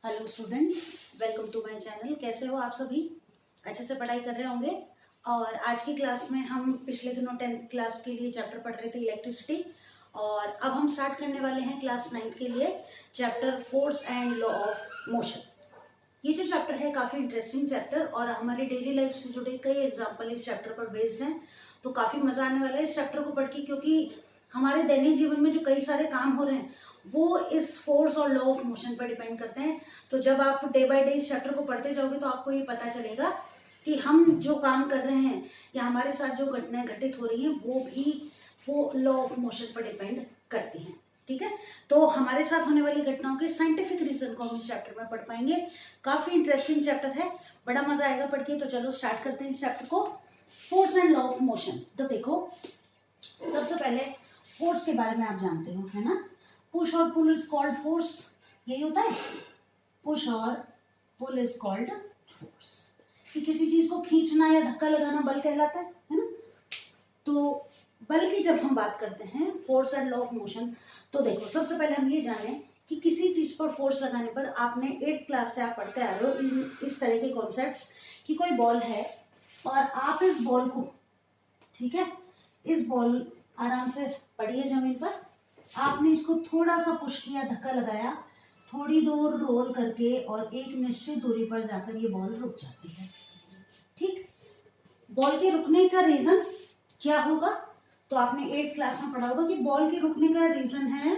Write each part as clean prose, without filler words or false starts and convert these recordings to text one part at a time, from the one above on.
Hello students, welcome to my channel. कैसे हो आप सभी? अच्छे से पढ़ाई कर रहे होंगे। और आज की क्लास में हम पिछले दिनों 10th क्लास के लिए चैप्टर पढ़ रहे थे इलेक्ट्रिसिटी, और अब हम स्टार्ट करने वाले हैं क्लास 9th के लिए chapter force and law of motion. ये जो चैप्टर है काफ़ी इंटरेस्टिंग चैप्टर, और हमारी डेली लाइफ से जुड़े कई एग्जाम्पल इस चैप्टर पर बेस्ड हैं। तो काफ़ी मजा आने वाला है इस चैप्टर को पढ़ के, क्योंकि हमारे दैनिक जीवन में जो कई सारे काम हो रहे हैं वो इस फोर्स और लॉ ऑफ मोशन पर डिपेंड करते हैं। तो जब आप डे बाय डे इस चैप्टर को पढ़ते जाओगे तो आपको ये पता चलेगा कि हम जो काम कर रहे हैं या हमारे साथ जो घटनाएं घटित हो रही हैं वो भी वो लॉ ऑफ मोशन पर डिपेंड करती हैं। ठीक है, तो हमारे साथ होने वाली घटनाओं के साइंटिफिक रीजन को हम इस चैप्टर में पढ़ पाएंगे। काफी इंटरेस्टिंग चैप्टर है, बड़ा मजा आएगा पढ़ के। तो चलो स्टार्ट करते हैं इस चैप्टर को, force and law of motion. तो देखो, सबसे पहले फोर्स के बारे में आप जानते हो, है ना। पुश और पुल इज कॉल्ड फोर्स, यही होता है। पुश और पुल इज कॉल्ड फोर्स, कि किसी चीज को खींचना या धक्का लगाना बल कहलाता है ना। तो बल की जब हम बात करते हैं, force and law of motion, तो देखो सबसे पहले हम ये जाने कि किसी चीज पर फोर्स लगाने पर, आपने 8th क्लास से आप पढ़ते आ रहे हो इस तरह के कॉन्सेप्ट्स, कि कोई बॉल है और आप इस बॉल को, ठीक है, इस बॉल आराम से पड़ी है जमीन पर, आपने इसको थोड़ा सा पुश किया, धक्का लगाया, थोड़ी दूर रोल करके, और एक निश्चित दूरी पर जाकर ये बॉल रुक जाती है। ठीक, बॉल के रुकने का रीजन क्या होगा? तो आपने 8th क्लास में पढ़ा होगा कि बॉल के रुकने का रीजन है,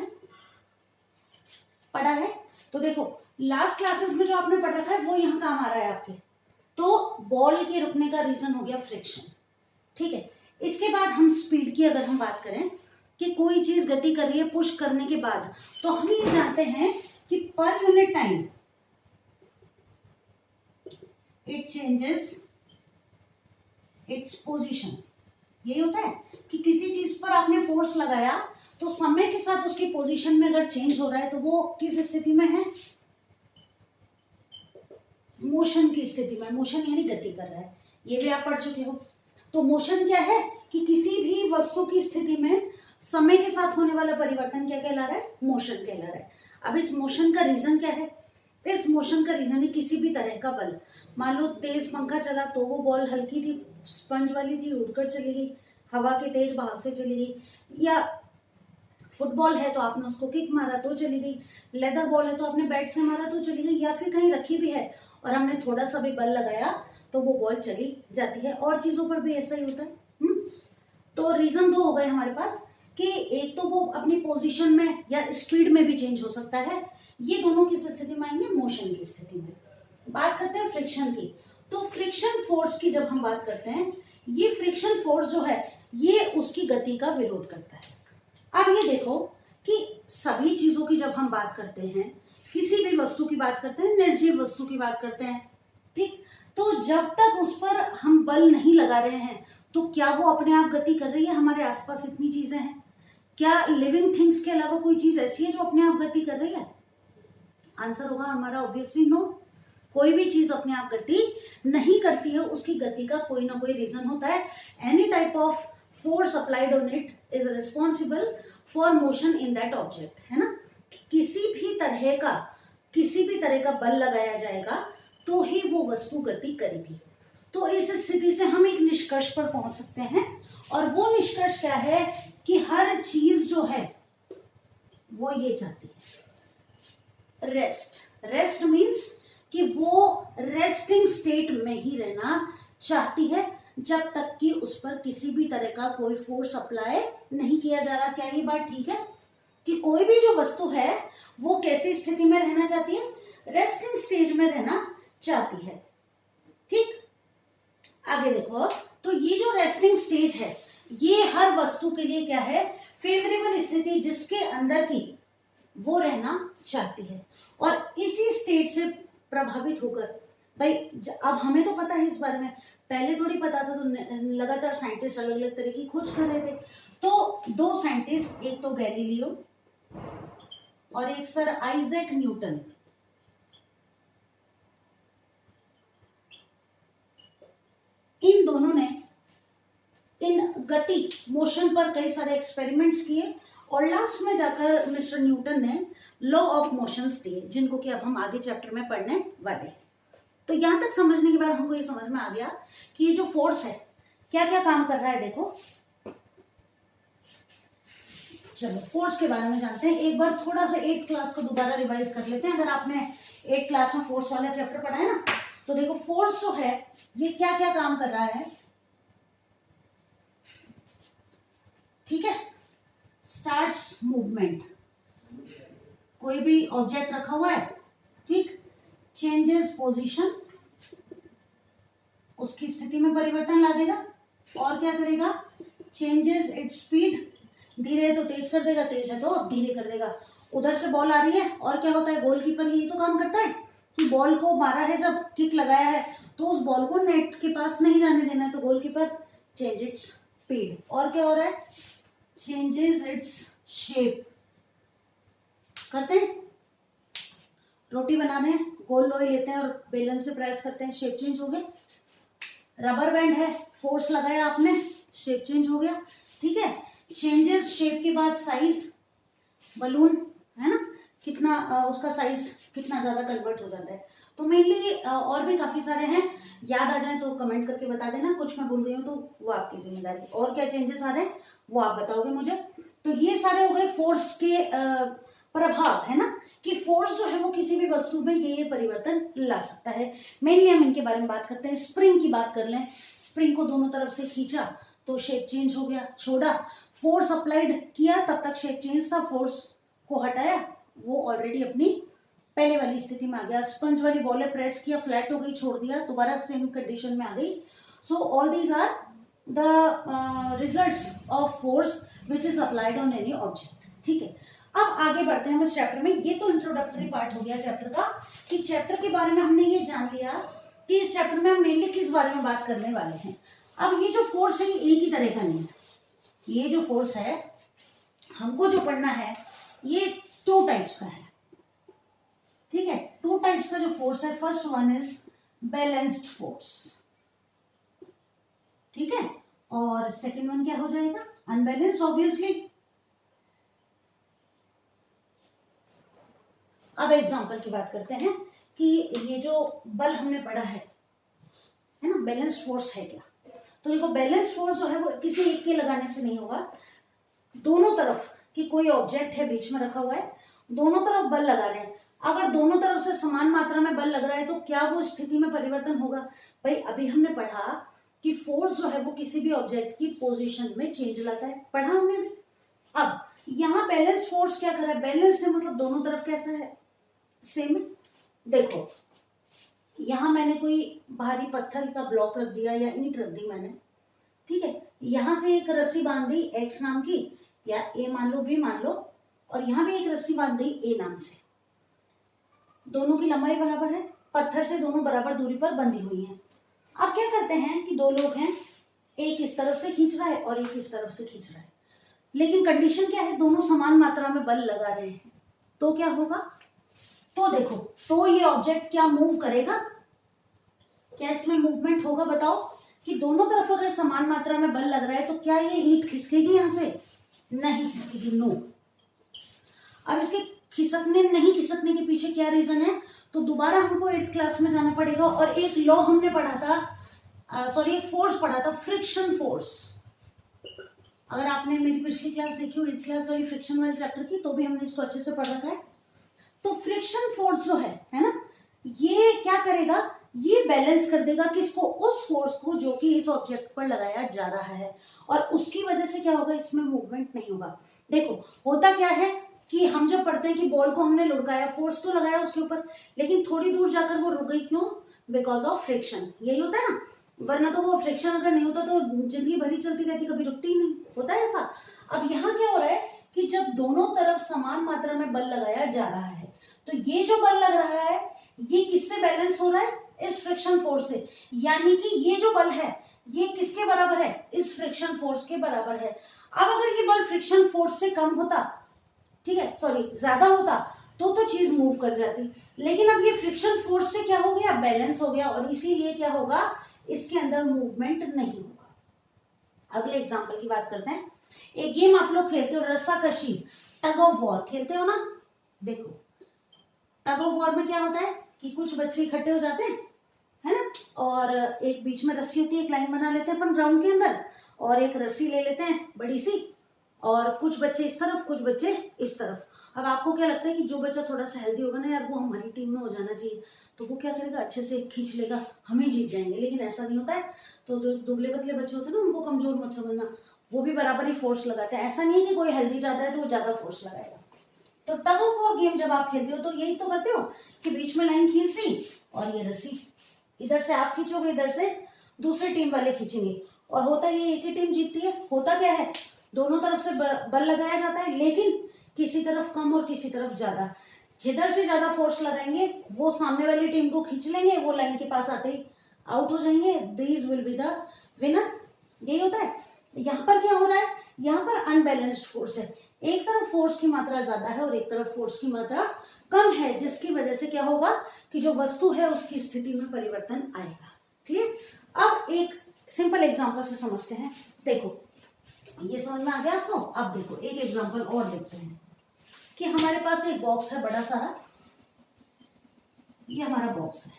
पढ़ा है। तो देखो लास्ट क्लासेस में जो आपने पढ़ा था वो यहाँ काम आ रहा है आपके। तो बॉल के रुकने का रीजन हो गया फ्रिक्शन। ठीक है, इसके बाद हम स्पीड की अगर हम बात करें कि कोई चीज गति कर रही है पुश करने के बाद, तो हम ये जानते हैं कि per unit time it changes its position. यही होता है कि किसी चीज पर आपने फोर्स लगाया तो समय के साथ उसकी पोजीशन में अगर चेंज हो रहा है तो वो किस स्थिति में है? मोशन की स्थिति में। मोशन यानी गति कर रहा है, ये भी आप पढ़ चुके हो। तो मोशन क्या है कि किसी भी वस्तु की स्थिति में समय के साथ होने वाला परिवर्तन क्या कहला रहा है? मोशन कहला रहा है। अब इस मोशन का रीजन क्या है? इस मोशन का रीजन है किसी भी तरह का बल। मान लो तेज पंखा चला तो वो बॉल हल्की थी, स्पंज वाली थी, उड़कर चली गई, हवा के तेज बहाव से चली गई। या फुटबॉल है तो आपने उसको किक मारा तो चली गई, लेदर बॉल है तो आपने बैट से मारा तो चली गई, या फिर कहीं रखी भी है और हमने थोड़ा सा भी बल लगाया तो वो बॉल चली जाती है। और चीजों पर भी ऐसा ही होता है। तो रीजन दो हो गए हमारे पास, कि एक तो वो अपनी पोजीशन में या स्पीड में भी चेंज हो सकता है। ये दोनों किस स्थिति में आएंगे? मोशन की स्थिति में। बात करते हैं फ्रिक्शन की। तो फ्रिक्शन फोर्स की जब हम बात करते हैं, ये फ्रिक्शन फोर्स जो है ये उसकी गति का विरोध करता है। अब ये देखो कि सभी चीजों की जब हम बात करते हैं, किसी भी वस्तु की बात करते हैं, निर्जीव वस्तु की बात करते हैं, ठीक, तो जब तक उस पर हम बल नहीं लगा रहे हैं तो क्या वो अपने आप गति कर रही है? हमारे आसपास इतनी चीजें हैं, क्या लिविंग थिंग्स के अलावा कोई चीज ऐसी है जो अपने आप गति कर रही है? आंसर होगा हमारा ऑब्वियसली नो। कोई भी चीज अपने आप गति नहीं करती है, उसकी गति का कोई ना कोई रीजन होता है। Any type of force applied on it is responsible for motion in that object, है ना। किसी भी तरह का बल लगाया जाएगा तो ही वो वस्तु गति करेगी। तो इस स्थिति से हम एक निष्कर्ष पर पहुंच सकते हैं, और वो निष्कर्ष क्या है कि हर चीज जो है वो ये चाहती है रेस्ट। रेस्ट मीन्स कि वो रेस्टिंग स्टेट में ही रहना चाहती है जब तक कि उस पर किसी भी तरह का कोई फोर्स अप्लाई नहीं किया जा रहा। क्या ये बात ठीक है कि कोई भी जो वस्तु है वो कैसी स्थिति में रहना चाहती है? रेस्टिंग स्टेज में रहना चाहती है। ठीक, आगे देखो, तो ये जो रेस्टिंग स्टेज है ये हर वस्तु के लिए क्या है? फेवरेबल स्थिति, जिसके अंदर की वो रहना चाहती है। और इसी स्टेट से प्रभावित होकर, भाई अब हमें तो पता है इस बारे में, पहले थोड़ी पता था, तो लगातार साइंटिस्ट अलग अलग तरह की खोज कर रहे थे। तो दो साइंटिस्ट, एक तो गैलीलियो और एक सर आइजैक न्यूटन, इन दोनों ने इन गति मोशन पर कई सारे एक्सपेरिमेंट्स किए, और लास्ट में जाकर मिस्टर न्यूटन ने लॉ ऑफ मोशंस दिए, जिनको कि अब हम आगे चैप्टर में पढ़ने वाले हैं। तो यहां तक समझने के बाद हमको ये समझ में आ गया कि ये जो फोर्स है क्या क्या काम कर रहा है। देखो चलो फोर्स के बारे में जानते हैं। एक बार थोड़ा सा 8th क्लास को दोबारा रिवाइज कर लेते हैं। अगर आपने 8th क्लास में फोर्स वाला चैप्टर पढ़ा है ना, तो देखो फोर्स जो है ये क्या क्या काम कर रहा है। ठीक है, स्टार्ट्स मूवमेंट, कोई भी ऑब्जेक्ट रखा हुआ है, ठीक, चेंजेस पोजीशन, उसकी स्थिति में परिवर्तन ला देगा। और क्या करेगा, चेंजेस इट्स स्पीड, धीरे है तो तेज कर देगा, तेज है तो धीरे कर देगा। उधर से बॉल आ रही है और क्या होता है, गोलकीपर यही तो काम करता है कि बॉल को मारा है, जब किक लगाया है तो उस बॉल को नेट के पास नहीं जाने देना है, तो गोलकीपर चेंज इट्स स्पीड। और क्या हो रहा है, चेंजेस इट्स शेप, करते हैं रोटी बना रहे हैं, गोल लोई लेते हैं और बेलन से प्रेस करते हैं, शेप चेंज हो गया। रबर बैंड है, फोर्स लगाया आपने, शेप चेंज हो गया। ठीक है, चेंजेस शेप के बाद साइज, बलून है ना, कितना उसका साइज कितना ज्यादा कन्वर्ट हो जाता है। तो मेनली और भी काफी सारे हैं, याद आ जाए तो कमेंट करके बता देना, कुछ मैं भूल गई हूँ तो वो आपकी जिम्मेदारी। और क्या चेंजेस आ रहे हैं वो आप बताओगे मुझे। तो ये सारे हो गए फोर्स के प्रभाव, है ना, कि फोर्स जो है वो किसी भी वस्तु में ये परिवर्तन ला सकता है। मेनली हम इनके बारे में बात करते हैं। स्प्रिंग की बात कर लें, स्प्रिंग को दोनों तरफ से खींचा तो शेप चेंज हो गया, छोड़ा, फोर्स अप्लाइड किया तब तक शेप चेंज था, फोर्स को हटाया वो ऑलरेडी अपनी पहले वाली स्थिति में आ गया। स्पंज वाली बॉल है, प्रेस किया, फ्लैट हो गई, छोड़ दिया, दोबारा सेम कंडीशन में आ गई। So all these are the results of force which is applied on any object. ठीक है, अब आगे बढ़ते हैं हम इस चैप्टर में। ये तो इंट्रोडक्टरी पार्ट हो गया चैप्टर का, कि चैप्टर के बारे में हमने ये जान लिया कि इस चैप्टर में हम मेनली किस बारे में बात करने वाले हैं। अब ये जो फोर्स है ये एक ही तरह का नहीं है। ये जो फोर्स है हमको जो पढ़ना है ये 2 टाइप्स का है। ठीक है, 2 टाइप्स का जो फोर्स है, first one is balanced force, ठीक है, और सेकंड वन क्या हो जाएगा, अनबैलेंस्ड ऑब्वियसली। अब एग्जांपल की बात करते हैं कि ये जो बल हमने पढ़ा है ना, बैलेंस्ड फोर्स है क्या। तो देखो बैलेंस फोर्स जो है वो किसी एक के लगाने से नहीं होगा, दोनों तरफ कि कोई ऑब्जेक्ट है बीच में रखा हुआ है, दोनों तरफ बल लगा रहे हैं। अगर दोनों तरफ से समान मात्रा में बल लग रहा है तो क्या वो स्थिति में परिवर्तन होगा। भाई अभी हमने पढ़ा कि फोर्स जो है वो किसी भी ऑब्जेक्ट की पोजीशन में चेंज लाता है, पढ़ा हमने भी। अब यहाँ बैलेंस फोर्स क्या कर रहा है, बैलेंस है मतलब दोनों तरफ कैसा है, सेम। देखो यहाँ मैंने कोई भारी पत्थर का ब्लॉक रख दिया या ईंट रख दी मैंने, ठीक है, यहाँ से एक रस्सी बांध दी एक्स नाम की, या ए मान लो, बी मान लो, और यहाँ भी एक रस्सी बांध दी ए नाम से। दोनों की लंबाई बराबर है, पत्थर से दोनों बराबर दूरी पर बंधी हुई हैं। अब क्या करते हैं कि 2 लोग हैं, एक इस तरफ से खींच रहा है और एक इस तरफ से खींच रहा है, लेकिन कंडीशन क्या है, दोनों समान मात्रा में बल लगा रहे हैं। तो क्या होगा, तो देखो, तो ये ऑब्जेक्ट क्या मूव करेगा, क्या इसमें मूवमेंट होगा, बताओ। कि दोनों तरफ अगर समान मात्रा में बल लग रहा है तो क्या ये ईंट खिसकेगी यहां से, नहीं खिसकेगी, नो। अब इसके खिसकने नहीं खिसकने के पीछे क्या रीजन है, तो दोबारा हमको 8th क्लास में जाना पड़ेगा और एक लॉ हमने पढ़ा था, सॉरी एक फोर्स पढ़ा था, फ्रिक्शन फोर्स। अगर आपने मेरी पिछली क्लास देखी हो 8th क्लास वाली फ्रिक्शन वाले चैप्टर की, तो भी हमने इसको अच्छे से पढ़ रखा है। तो फ्रिक्शन फोर्स जो है ना, ये क्या करेगा, ये बैलेंस कर देगा किसको, उस फोर्स को जो कि इस ऑब्जेक्ट पर लगाया जा रहा है, और उसकी वजह से क्या होगा, इसमें मूवमेंट नहीं होगा। देखो होता क्या है कि हम जब पढ़ते हैं कि बॉल को हमने लुढ़काया, फोर्स तो लगाया उसके ऊपर, लेकिन थोड़ी दूर जाकर वो रुक गई, क्यों, बिकॉज ऑफ फ्रिक्शन। यही होता है ना, वरना तो वो फ्रिक्शन अगर नहीं होता तो जिंदगी भरी चलती रहती, कभी रुकती ही नहीं, होता है ऐसा। अब यहाँ क्या हो रहा है कि जब दोनों तरफ समान मात्रा में बल लगाया जा रहा है, तो ये जो बल लग रहा है ये किससे बैलेंस हो रहा है, इस फ्रिक्शन फोर्स से। यानी कि ये जो बल है ये किसके बराबर है, इस फ्रिक्शन फोर्स के बराबर है। अब अगर ये बल फ्रिक्शन फोर्स से कम होता, ठीक है, सॉरी ज्यादा होता, तो चीज मूव कर जाती, लेकिन अब ये फ्रिक्शन फोर्स से क्या हो गया, बैलेंस हो गया, और इसीलिए क्या होगा, इसके अंदर मूवमेंट नहीं होगा। अगले एग्जांपल की बात करते हैं। एक गेम आप लोग खेलते हो, रस्साकशी, टग ऑफ वॉर खेलते हो ना, देखो टग ऑफ वॉर में क्या होता है कि कुछ बच्चे इकट्ठे हो जाते हैं, है ना, और एक बीच में रस्सी होती है, एक लाइन बना लेते हैं अपन ग्राउंड के अंदर, और एक रस्सी ले लेते हैं बड़ी सी, और कुछ बच्चे इस तरफ कुछ बच्चे इस तरफ। अब आपको क्या लगता है कि जो बच्चा थोड़ा सा हेल्दी होगा ना यार, वो हमारी टीम में हो जाना चाहिए, तो वो क्या करेगा, अच्छे से खींच लेगा, हम ही जीत जाएंगे। लेकिन ऐसा नहीं होता है। तो जो दुबले पतले बच्चे होते हैं ना, उनको कमजोर मत समझना, वो भी बराबर ही फोर्स लगाते हैं। ऐसा नहीं है कि कोई हेल्दी जाता है तो वो ज्यादा फोर्स लगाएगा। तो टग ऑफ वॉर गेम जब आप खेलते हो तो यही तो करते हो कि बीच में लाइन खींच दी, और ये रस्सी इधर से आप खींचोगे, इधर से दूसरी टीम वाले खींचेंगे, और होता ये एक ही टीम जीतती है। होता क्या है, दोनों तरफ से बल लगाया जाता है, लेकिन किसी तरफ कम और किसी तरफ ज्यादा। जिधर से ज्यादा फोर्स लगाएंगे वो सामने वाली टीम को खींच लेंगे, वो लाइन के पास आते ही आउट हो जाएंगे। These will be the winner. यही होता है। यहाँ पर क्या हो रहा है, यहाँ पर अनबैलेंस्ड फोर्स है। एक तरफ फोर्स की मात्रा ज्यादा है और एक तरफ फोर्स की मात्रा कम है, जिसकी वजह से क्या होगा कि जो वस्तु है उसकी स्थिति में परिवर्तन आएगा। क्लियर। अब एक सिंपल एग्जांपल से समझते हैं। देखो ये समझ में आ गया आपको। अब देखो एक एग्जांपल और देखते हैं कि हमारे पास एक बॉक्स है बड़ा सारा, ये हमारा बॉक्स है,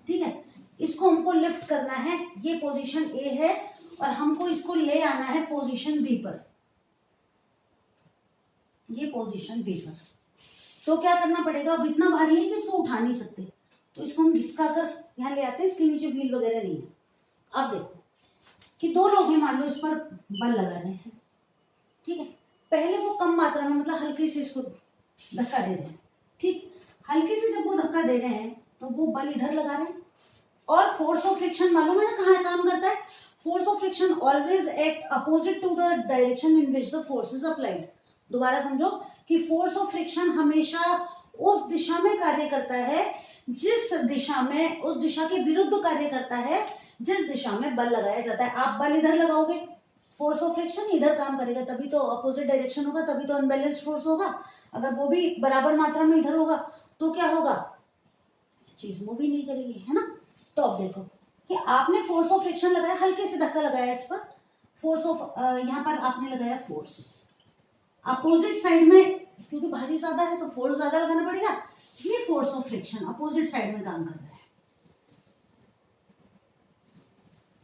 ठीक है। इसको हमको लिफ्ट करना है, ये पोजीशन ए है, और हमको इसको ले आना है पोजीशन बी पर, ये पोजीशन बी पर। तो क्या करना पड़ेगा, अब इतना भारी है कि इसको उठा नहीं सकते, तो इसको हम घिसका कर यहाँ ले आते हैं, इसके नीचे व्हील वगैरह नहीं है। अब देखो कि दो लोग हैं, मान लो इस पर बल लगा रहे हैं, ठीक है। पहले वो कम मात्रा में, मतलब हल्के से इसको धक्का दे रहे हैं, ठीक। हल्के से जब वो धक्का दे रहे हैं तो वो बल इधर लगा रहे हैं, और फोर्स ऑफ फ्रिक्शन मालूम है ना कहाँ काम करता है। Force of friction always act opposite to the direction in which the force is applied. दोबारा समझो कि फोर्स ऑफ फ्रिक्शन हमेशा उस दिशा में कार्य करता है जिस दिशा में, उस दिशा के विरुद्ध कार्य करता है जिस दिशा में बल लगाया जाता है। आप बल इधर लगाओगे, फोर्स ऑफ फ्रिक्शन इधर काम करेगा, तभी तो अपोजिट डायरेक्शन होगा, तभी तो अनबैलेंस्ड फोर्स होगा। अगर वो भी बराबर मात्रा में इधर होगा तो क्या होगा, चीज मूव ही नहीं करेगी, है ना। तो अब देखो कि आपने फोर्स ऑफ फ्रिक्शन लगाया, हल्के से धक्का लगाया इस पर, फोर्स ऑफ यहाँ पर आपने लगाया फोर्स अपोजिट साइड में, क्योंकि भारी ज्यादा है तो फोर्स ज्यादा लगाना पड़ेगा। ये force of friction opposite side में काम कर रहा है,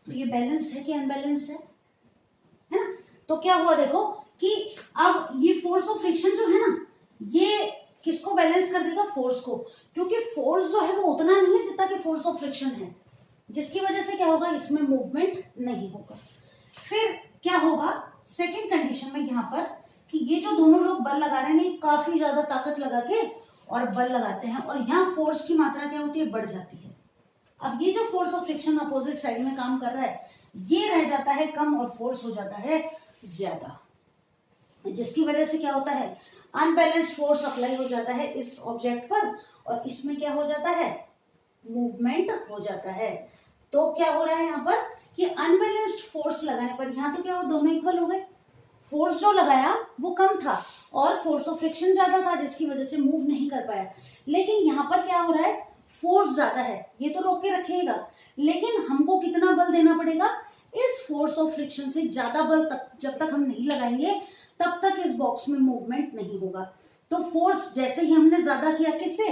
तो ये बैलेंस्ड है कि अनबैलेंस्ड है ना। तो क्या हुआ देखो कि अब ये फोर्स ऑफ फ्रिक्शन जो है ना, ये किसको बैलेंस कर देगा, फोर्स को, क्योंकि फोर्स जो है वो उतना नहीं है जितना कि फोर्स ऑफ फ्रिक्शन है, जिसकी वजह से क्या होगा, इसमें मूवमेंट नहीं होगा। फिर क्या होगा सेकंड कंडीशन में यहाँ पर कि ये जो दोनों लोग बल लगा रहे हैं, काफी ज्यादा ताकत लगा के और बल लगाते हैं, और यहाँ फोर्स की मात्रा क्या होती है, बढ़ जाती है। अब ये जो force of friction opposite side में काम कर रहा है, ये रह जाता है कम और फोर्स हो जाता है ज्यादा, जिसकी वजह से क्या होता है, अनबैलेंस्ड फोर्स अप्लाई हो जाता है इस ऑब्जेक्ट पर, और इसमें क्या हो जाता है, मूवमेंट हो जाता है। तो क्या हो रहा है यहाँ पर कि अनबैलेंस्ड फोर्स लगाने पर, यहाँ तो क्या हो, दोनों इक्वल हो गए। फोर्स जो लगाया वो कम था और फोर्स ऑफ फ्रिक्शन ज्यादा था, जिसकी वजह से मूव नहीं कर पाया। लेकिन यहाँ पर क्या हो रहा है, फोर्स ज्यादा है, ये तो रोक के रखेगा, लेकिन हमको कितना बल देना पड़ेगा, इस फोर्स ऑफ फ्रिक्शन से ज्यादा बल तक जब तक हम नहीं लगाएंगे तब तक इस बॉक्स में मूवमेंट नहीं होगा। तो फोर्स जैसे ही हमने ज्यादा किया, किससे,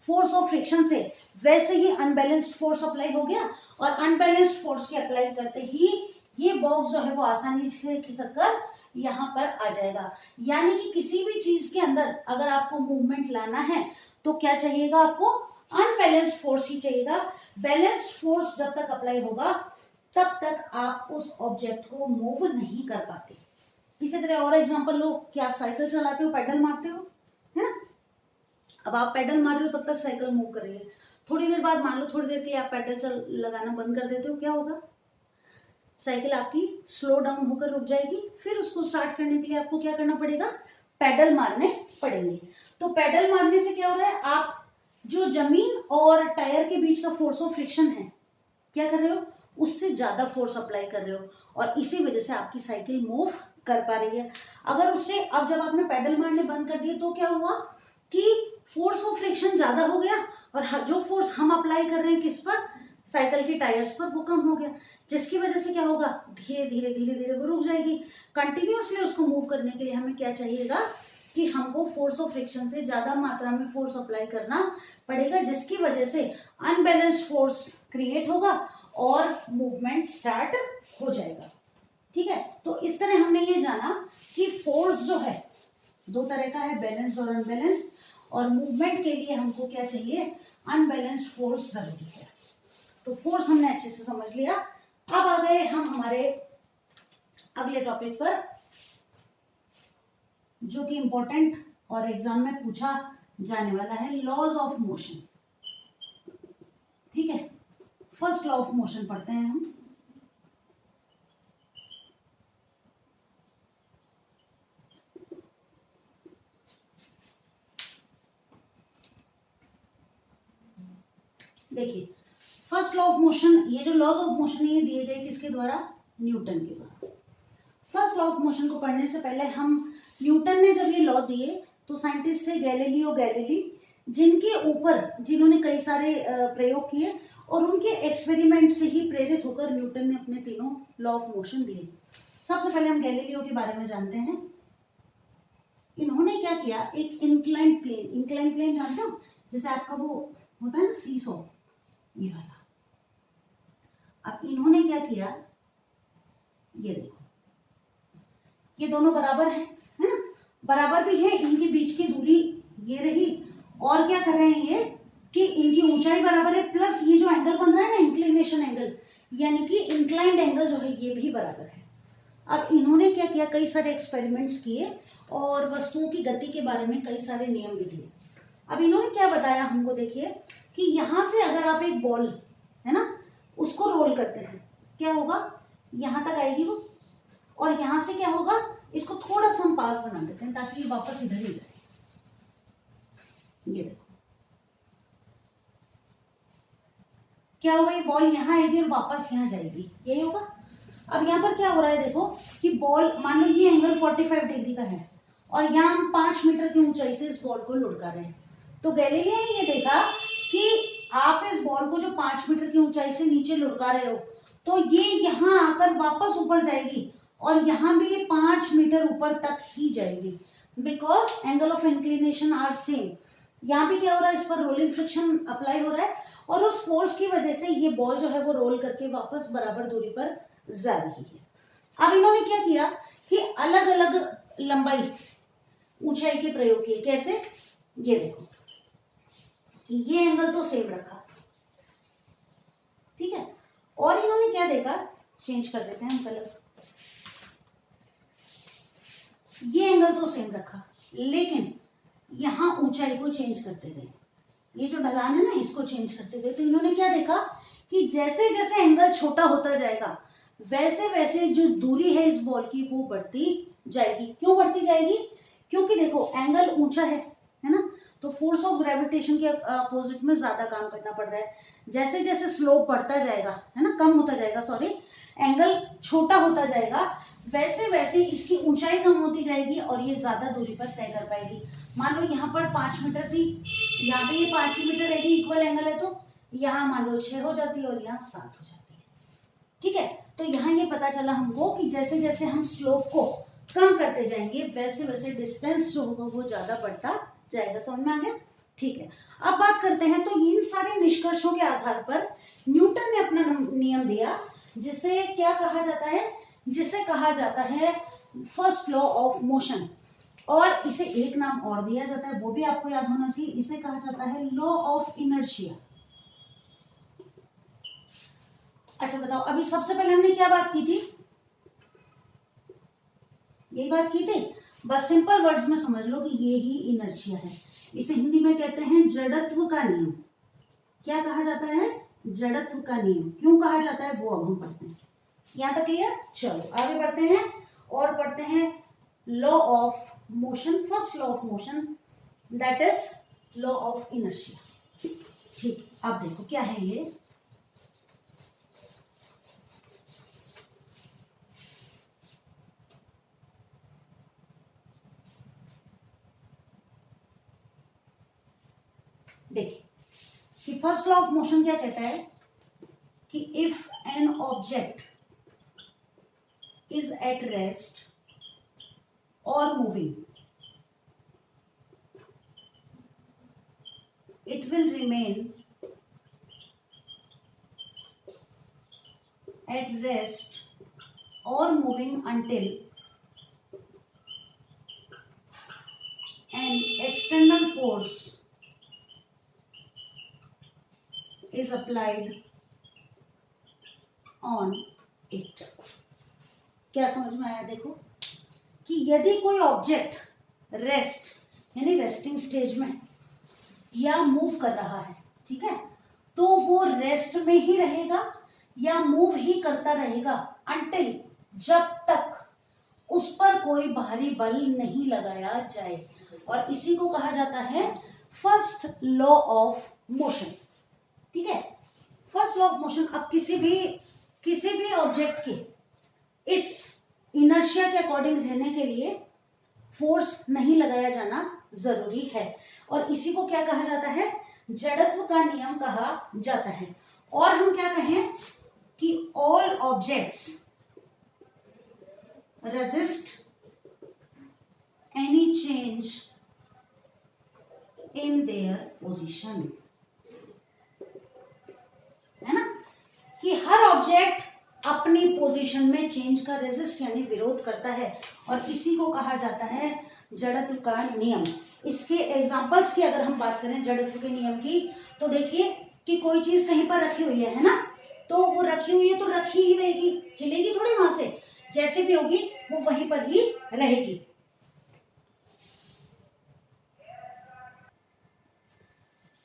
फोर्स ऑफ फ्रिक्शन से, वैसे ही अनबैलेंस्ड फोर्स अप्लाई हो गया, और अनबैलेंस्ड फोर्स के अप्लाई करते ही ये बॉक्स जो है वो आसानी से खिसक कर यहाँ पर आ जाएगा। यानी कि किसी भी चीज के अंदर अगर आपको मूवमेंट लाना है तो क्या चाहिएगा, आपको अनबैलेंस्ड फोर्स ही चाहिएगा। बैलेंस्ड फोर्स जब तक अप्लाई होगा तब तक आप उस ऑब्जेक्ट को मूव नहीं कर पाते। इसी तरह और एग्जांपल लो कि आप साइकिल चलाते हो, पैडल मारते हो, है ना। अब आप पैडल मार रहे हो तब तक साइकिल मूव कर रही है, थोड़ी देर बाद मान लो थोड़ी देर के लिए आप पैडल लगाना बंद कर देते हो, क्या होगा, साइकिल आपकी स्लो डाउन होकर रुक जाएगी। फिर उसको स्टार्ट करने के लिए आपको क्या करना पड़ेगा, पैडल मारने पड़ेंगे। तो पैडल मारने से क्या हो रहा है, आप जो जमीन और टायर के बीच का फोर्स ऑफ फ्रिक्शन है, क्या कर रहे हो, उससे ज्यादा फोर्स अप्लाई कर रहे हो, और इसी वजह से आपकी साइकिल मूव कर पा रही है। अगर उससे अब जब आपने पैडल मारने बंद कर दिए तो क्या हुआ कि फोर्स ऑफ फ्रिक्शन ज्यादा हो गया, और जो फोर्स हम अप्लाई कर रहे हैं किस पर, साइकिल के टायर्स पर, वो कम हो गया, जिसकी वजह से क्या होगा, धीरे धीरे धीरे धीरे वो रुक जाएगी। कंटिन्यूअसली उसको मूव करने के लिए हमें क्या चाहिएगा कि कि हमको फोर्स ऑफ फ्रिक्शन से ज्यादा मात्रा में फोर्स अप्लाई करना पड़ेगा, जिसकी वजह से अनबैलेंस्ड फोर्स क्रिएट होगा और मूवमेंट स्टार्ट हो जाएगा। ठीक है, तो इस तरह हमने ये जाना कि फोर्स जो है दो तरह का है, बैलेंस्ड और अनबैलेंस्ड, और मूवमेंट के लिए हमको क्या चाहिए, अनबैलेंस्ड फोर्स जरूरी है। तो फोर्स हमने अच्छे से समझ लिया। अब आ गए हम हमारे अगले टॉपिक पर, जो कि इंपॉर्टेंट और एग्जाम में पूछा जाने वाला है, लॉज ऑफ मोशन। ठीक है, फर्स्ट लॉ ऑफ मोशन पढ़ते हैं हम। देखिए, फर्स्ट लॉ ऑफ मोशन, ये जो लॉज ऑफ मोशन ये दिए गए किसके द्वारा, न्यूटन के द्वारा। फर्स्ट लॉ ऑफ मोशन को पढ़ने से पहले हम, न्यूटन ने जब ये लॉ दिए तो साइंटिस्ट थे गैलीलियो गैलीली, जिनके ऊपर जिन्होंने कई सारे प्रयोग किए और उनके एक्सपेरिमेंट से ही प्रेरित होकर न्यूटन ने अपने तीनों लॉ ऑफ मोशन दिए। सबसे पहले हम गैलीलियो के बारे में जानते हैं। इन्होंने क्या किया, एक इंक्लाइन प्लेन जानते हो, जैसे आपका वो होता है ना सीसॉ, ये वाला। अब इन्होंने क्या किया, ये देखो, ये दोनों बराबर है ना, बराबर भी है, इनके बीच की दूरी ये रही, और क्या कर रहे हैं ये कि इनकी ऊंचाई बराबर है, प्लस ये जो एंगल बन रहा है ना, इंक्लिनेशन एंगल, यानी कि इंक्लाइंड एंगल जो है ये भी बराबर है। अब इन्होंने क्या किया, कई सारे एक्सपेरिमेंट्स किए और वस्तुओं की गति के बारे में कई सारे नियम भी दिए। अब इन्होंने क्या बताया हमको, देखिए कि यहां से अगर आप एक बॉल है ना उसको रोल करते हैं, क्या होगा, यहां तक आएगी वो, और यहां से क्या होगा, इसको थोड़ा सा हम पास बना देते हैं ताकि ये वापस इधर ही जाए। ये देखो क्या होगा, ये बॉल यहां आएगी और वापस यहां जाएगी, यही होगा। अब यहाँ पर क्या हो रहा है, देखो कि बॉल, मान लो ये एंगल 45 डिग्री का है और यहाँ हम 5 मीटर की ऊंचाई से इस बॉल को लुढ़का रहे हैं। तो गैलीलियो ने ये देखा कि आप इस बॉल को जो 5 मीटर की ऊंचाई से नीचे लुढ़का रहे हो, तो ये यहाँ आकर वापस ऊपर जाएगी और यहाँ भी ये 5 मीटर ऊपर तक ही जाएगी, because angle of inclination are same. यहाँ भी क्या हो रहा है, इस पर रोलिंग फ्रिक्शन अप्लाई हो रहा है और उस फोर्स की वजह से ये बॉल जो है वो रोल करके वापस बराबर दूरी पर जा रही है। अब इन्होंने क्या किया कि अलग अलग लंबाई ऊंचाई के प्रयोग किए। कैसे, ये देखो, ये एंगल तो सेम रखा, ठीक है, और इन्होंने क्या देखा, चेंज कर देते हैं हम कलर, ये एंगल तो सेम रखा लेकिन यहां ऊंचाई को चेंज करते गए, ये जो ढलान है ना इसको चेंज करते गए। तो इन्होंने क्या देखा कि जैसे जैसे एंगल छोटा होता जाएगा वैसे वैसे जो दूरी है इस बॉल की वो बढ़ती जाएगी। क्यों बढ़ती जाएगी, क्योंकि देखो एंगल ऊंचा है ना, तो फोर्स ऑफ ग्रेविटेशन के अपोजिट में ज्यादा काम करना पड़ रहा है। जैसे जैसे स्लोप बढ़ता जाएगा है ना, कम होता जाएगा, सॉरी, एंगल छोटा होता जाएगा, वैसे वैसे इसकी ऊंचाई कम होती जाएगी और ये ज्यादा दूरी पर तय कर पाएगी। मान लो यहाँ पर 5 मीटर थी, यहाँ पे ये 5 मीटर रहेगी, इक्वल एंगल है, तो यहाँ मान लो 6 हो जाती है और यहाँ 7 हो जाती है। ठीक है, तो यहाँ ये पता चला हमको कि जैसे जैसे हम स्लोप को कम करते जाएंगे वैसे वैसे डिस्टेंस जो होगा वो ज्यादा बढ़ता जाएगा। समझ में आ गया, ठीक है। अब बात करते हैं, तो इन सारे निष्कर्षों के आधार पर न्यूटन ने अपना नियम दिया, जिसे क्या कहा जाता है, जिसे कहा जाता है फर्स्ट लॉ ऑफ मोशन, और इसे एक नाम और दिया जाता है, वो भी आपको याद होना चाहिए, इसे कहा जाता है लॉ ऑफ इनर्शिया। अच्छा बताओ, अभी सबसे पहले हमने क्या बात की थी, यही बात की थी, बस सिंपल वर्ड्स में समझ लो कि ये ही इनर्शिया है। इसे हिंदी में कहते हैं जड़त्व का नियम। क्या कहा जाता है, जड़त्व का नियम। क्यों कहा जाता है वो अब हम पढ़ते हैं। यहां तक क्लियर, चलो आगे बढ़ते हैं और पढ़ते हैं law of motion, first law of motion, that is law of inertia. ठीक, अब देखो क्या है ये, देखिए कि फर्स्ट लॉ ऑफ मोशन क्या कहता है कि if an object is at rest और moving, it will remain at rest or moving until an external force is applied on it. क्या समझ में आया? देखो कि यदि कोई ऑब्जेक्ट रेस्ट यानी रेस्टिंग स्टेज में या मूव कर रहा है, ठीक है, तो वो रेस्ट में ही रहेगा या मूव ही करता रहेगा अंटिल, जब तक उस पर कोई बाहरी बल नहीं लगाया जाए। और इसी को कहा जाता है फर्स्ट लॉ ऑफ मोशन। ठीक है, फर्स्ट लॉ ऑफ मोशन। अब किसी भी ऑब्जेक्ट के इस इनर्शिया के अकॉर्डिंग रहने के लिए फोर्स नहीं लगाया जाना जरूरी है, और इसी को क्या कहा जाता है? जड़त्व का नियम कहा जाता है। और हम क्या कहें कि all objects resist any change in their position, है ना, कि हर ऑब्जेक्ट अपनी पोजीशन में चेंज का रेजिस्ट यानी विरोध करता है, और इसी को कहा जाता है जड़त्व का नियम। इसके एग्जांपल्स की अगर हम बात करें जड़त्व के नियम की, तो देखिए कि कोई चीज कहीं पर रखी हुई है ना, तो वो रखी हुई है तो रखी ही रहेगी, हिलेगी थोड़ी वहां से, जैसे भी होगी वो वहीं पर ही रहेगी।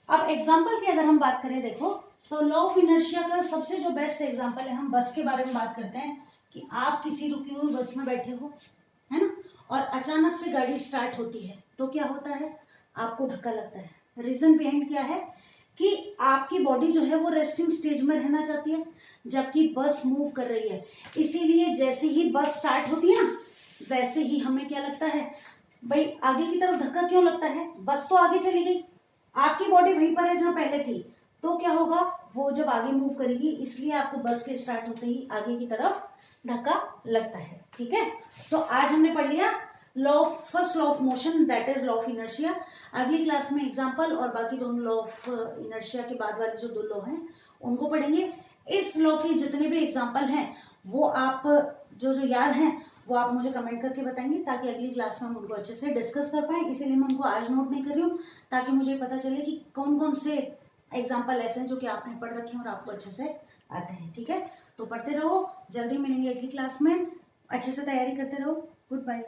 अब एग्जाम्पल की अगर हम बात करें, देखो तो लॉ ऑफ इनर्शिया का सबसे जो बेस्ट एग्जाम्पल है, हम बस के बारे में बात करते हैं कि आप किसी रुकी हुई बस में बैठे हो, है ना, और अचानक से गाड़ी स्टार्ट होती है तो क्या होता है? आपको धक्का लगता है। रीजन बिहाइंड क्या है कि आपकी बॉडी जो है वो रेस्टिंग स्टेज में रहना चाहती है जबकि बस मूव कर रही है। इसीलिए जैसे ही बस स्टार्ट होती है ना, वैसे ही हमें क्या लगता है, भाई आगे की तरफ धक्का क्यों लगता है? बस तो आगे चली गई, आपकी बॉडी वहीं पर है जहां पहले थी, तो क्या होगा, वो जब आगे मूव करेगी, इसलिए आपको बस के स्टार्ट होते ही आगे की तरफ धक्का लगता है। ठीक है, तो आज हमने पढ़ लिया first law of motion, that is law of inertia. अगली क्लास में एग्जांपल और बाकी दोनों लॉ ऑफ इनर्शिया के बाद वाले जो 2 लॉ हैं उनको पढ़ेंगे। इस लॉ के जितने भी एग्जांपल हैं वो आप जो याद हैं वो आप मुझे कमेंट करके बताएंगे, ताकि अगली क्लास में हम उनको अच्छे से डिस्कस कर पाए। इसीलिए मैं उनको आज नोट नहीं कर रही हूँ, ताकि मुझे पता चले कि कौन कौन से एग्जाम्पल ऐसे हैं जो कि आपने पढ़ रखे हैं और आपको अच्छे से आते हैं। ठीक है, तो पढ़ते रहो, जल्दी मिलेंगे अगली क्लास में, अच्छे से तैयारी करते रहो। Good bye.